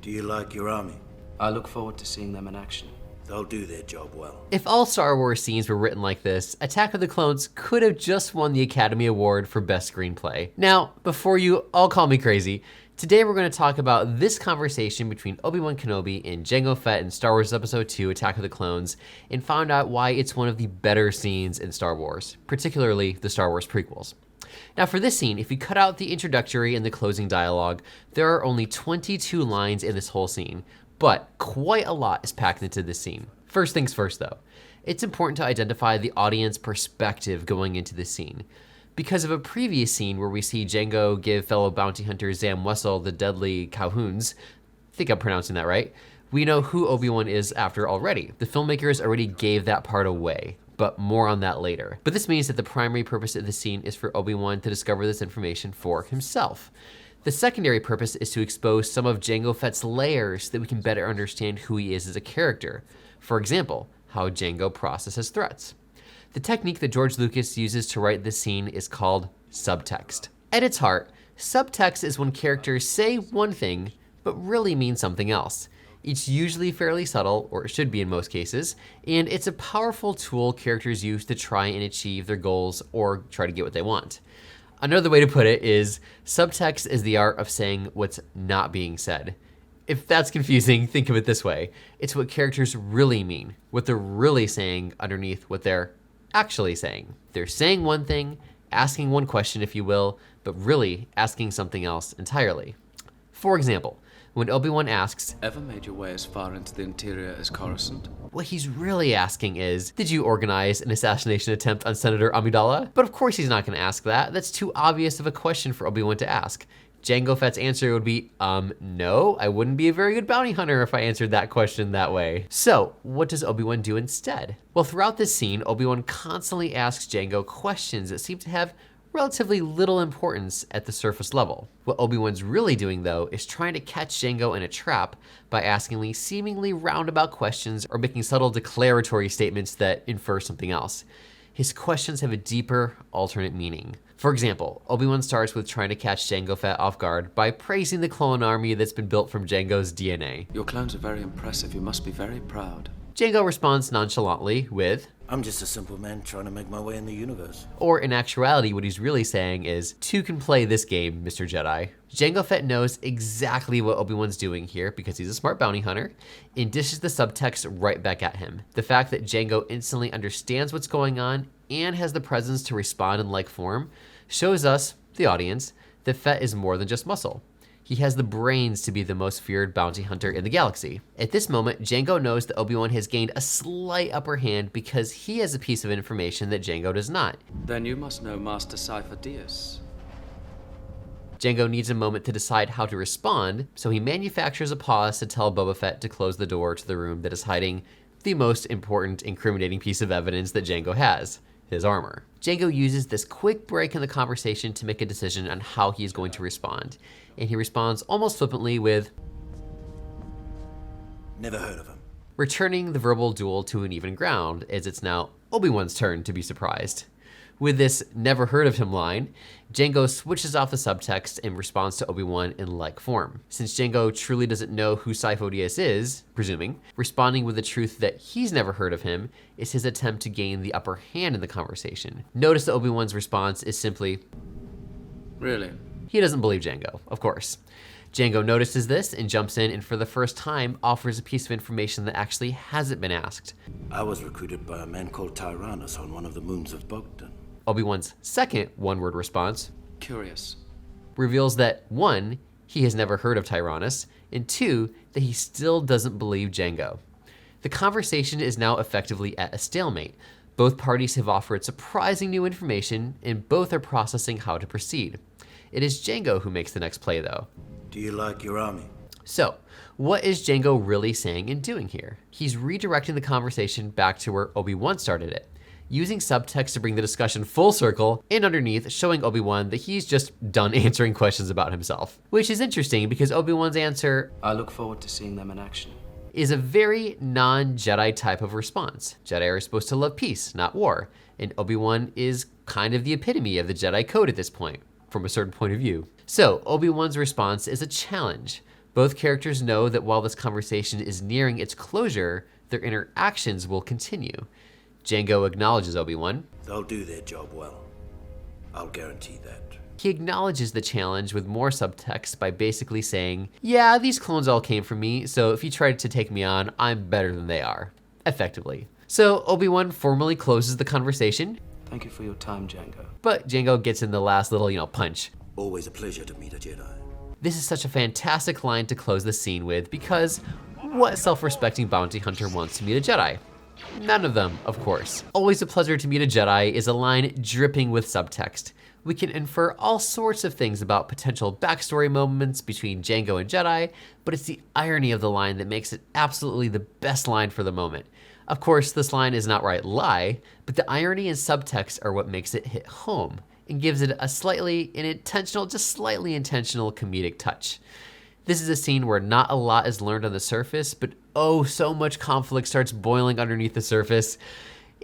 Do you like your army? I look forward to seeing them in action. They'll do their job well. If all Star Wars scenes were written like this, Attack of the Clones could have just won the Academy Award for Best Screenplay. Now, before you all call me crazy, today we're going to talk about this conversation between Obi-Wan Kenobi and Jango Fett in Star Wars Episode 2, Attack of the Clones, and find out why it's one of the better scenes in Star Wars, particularly the Star Wars prequels. Now for this scene, if you cut out the introductory and the closing dialogue, there are only 22 lines in this whole scene, but quite a lot is packed into this scene. First things first though, it's important to identify the audience perspective going into this scene. Because of a previous scene where we see Jango give fellow bounty hunter Zam Wesell the deadly Calhouns, I think I'm pronouncing that right, we know who Obi-Wan is after already. The filmmakers already gave that part away, but more on that later. But this means that the primary purpose of the scene is for Obi-Wan to discover this information for himself. The secondary purpose is to expose some of Jango Fett's layers so that we can better understand who he is as a character. For example, how Jango processes threats. The technique that George Lucas uses to write this scene is called subtext. At its heart, subtext is when characters say one thing, but really mean something else. It's usually fairly subtle, or it should be in most cases, and it's a powerful tool characters use to try and achieve their goals or try to get what they want. Another way to put it is, subtext is the art of saying what's not being said. If that's confusing, think of it this way. It's what characters really mean, what they're really saying underneath what they're actually saying. They're saying one thing, asking one question if you will, but really asking something else entirely. For example, when Obi-Wan asks, Ever made your way as far into the interior as Coruscant? what he's really asking is, did you organize an assassination attempt on Senator Amidala? But of course he's not gonna ask that. That's too obvious of a question for Obi-Wan to ask. Jango Fett's answer would be, no, I wouldn't be a very good bounty hunter if I answered that question that way. So, what does Obi-Wan do instead? Well, throughout this scene, Obi-Wan constantly asks Jango questions that seem to have relatively little importance at the surface level. What Obi-Wan's really doing though is trying to catch Jango in a trap by asking these seemingly roundabout questions or making subtle declaratory statements that infer something else. His questions have a deeper, alternate meaning. For example, Obi-Wan starts with trying to catch Jango Fett off guard by praising the clone army that's been built from Jango's DNA. Your clones are very impressive. You must be very proud. Jango responds nonchalantly with, I'm just a simple man trying to make my way in the universe. or in actuality what he's really saying is, two can play this game, Mr. Jedi. Jango Fett knows exactly what Obi-Wan's doing here because he's a smart bounty hunter and dishes the subtext right back at him. The fact that Jango instantly understands what's going on and has the presence to respond in like form shows us, the audience, that Fett is more than just muscle. He has the brains to be the most feared bounty hunter in the galaxy. At this moment, Jango knows that Obi-Wan has gained a slight upper hand because he has a piece of information that Jango does not. Then you must know Master Cypher Diaz. Jango needs a moment to decide how to respond, so he manufactures a pause to tell Boba Fett to close the door to the room that is hiding the most important incriminating piece of evidence that Jango has, his armor. Jango uses this quick break in the conversation to make a decision on how he is going to respond, and he responds almost flippantly with, Never heard of him. returning the verbal duel to an even ground, as it's now Obi-Wan's turn to be surprised. With this never heard of him line, Jango switches off the subtext and responds to Obi-Wan in like form. Since Jango truly doesn't know who Sifo Dyas is, presuming, responding with the truth that he's never heard of him is his attempt to gain the upper hand in the conversation. Notice that Obi-Wan's response is simply, Really? he doesn't believe Jango, of course. Jango notices this and jumps in and for the first time offers a piece of information that actually hasn't been asked. I was recruited by a man called Tyrannus on one of the moons of Bogdan. Obi-Wan's second one-word response Curious. reveals that 1, he has never heard of Tyrannus, and 2, that he still doesn't believe Jango. The conversation is now effectively at a stalemate. Both parties have offered surprising new information, and both are processing how to proceed. It is Jango who makes the next play though. Do you like your army? So, what is Jango really saying and doing here? He's redirecting the conversation back to where Obi-Wan started it, using subtext to bring the discussion full circle, and underneath showing Obi-Wan that he's just done answering questions about himself. Which is interesting because Obi-Wan's answer, I look forward to seeing them in action. is a very non-Jedi type of response. Jedi are supposed to love peace, not war, and Obi-Wan is kind of the epitome of the Jedi code at this point, from a certain point of view. So, Obi-Wan's response is a challenge, Both characters know that while this conversation is nearing its closure, their interactions will continue. Jango acknowledges Obi-Wan. They'll do their job well. I'll guarantee that. He acknowledges the challenge with more subtext by basically saying, yeah, these clones all came from me, so if you try to take me on, I'm better than they are. Effectively. So Obi-Wan formally closes the conversation. Thank you for your time, Jango. But Jango gets in the last little, punch. Always a pleasure to meet a Jedi. This is such a fantastic line to close the scene with because what self-respecting bounty hunter wants to meet a Jedi? None of them, of course. Always a pleasure to meet a Jedi is a line dripping with subtext. We can infer all sorts of things about potential backstory moments between Jango and Jedi, but it's the irony of the line that makes it absolutely the best line for the moment. Of course, this line is an outright lie, but the irony and subtext are what makes it hit home and gives it a slightly intentional comedic touch. This is a scene where not a lot is learned on the surface, but oh, so much conflict starts boiling underneath the surface,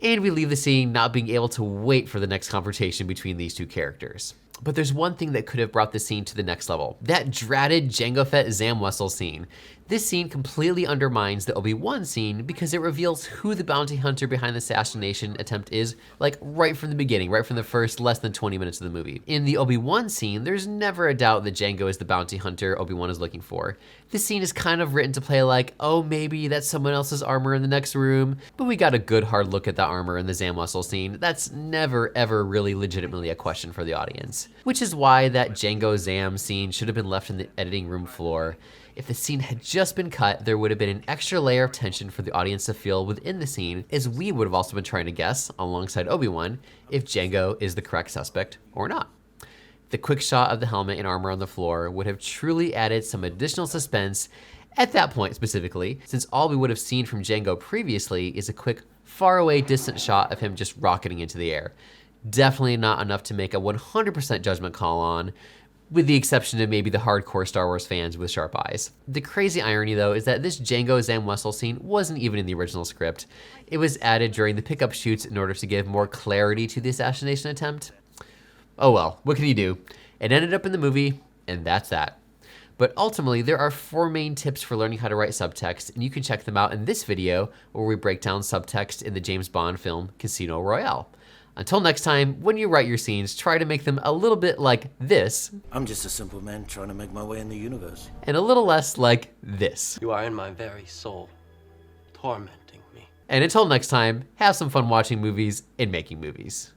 and we leave the scene not being able to wait for the next confrontation between these two characters. But there's one thing that could have brought the scene to the next level. That dratted Jango Fett Zam Wesell scene. This scene completely undermines the Obi-Wan scene because it reveals who the bounty hunter behind the assassination attempt is, like right from the beginning, right from the first less than 20 minutes of the movie. In the Obi-Wan scene, there's never a doubt that Jango is the bounty hunter Obi-Wan is looking for. This scene is kind of written to play like, oh, maybe that's someone else's armor in the next room, but we got a good hard look at the armor in the Zam Wesell scene. That's never, ever really legitimately a question for the audience. Which is why that Jango Zam scene should have been left in the editing room floor. If the scene had just been cut, there would have been an extra layer of tension for the audience to feel within the scene, as we would have also been trying to guess, alongside Obi-Wan, if Jango is the correct suspect or not. The quick shot of the helmet and armor on the floor would have truly added some additional suspense at that point specifically, since all we would have seen from Jango previously is a quick, faraway, distant shot of him just rocketing into the air. Definitely not enough to make a 100% judgment call on, with the exception of maybe the hardcore Star Wars fans with sharp eyes. The crazy irony though is that this Jango Zam Wesell scene wasn't even in the original script. It was added during the pickup shoots in order to give more clarity to the assassination attempt. Oh well, what can you do? It ended up in the movie, and that's that. But ultimately, there are 4 main tips for learning how to write subtext, and you can check them out in this video where we break down subtext in the James Bond film Casino Royale. Until next time, when you write your scenes, try to make them a little bit like this. I'm just a simple man trying to make my way in the universe. And a little less like this. You are in my very soul, tormenting me. And until next time, have some fun watching movies and making movies.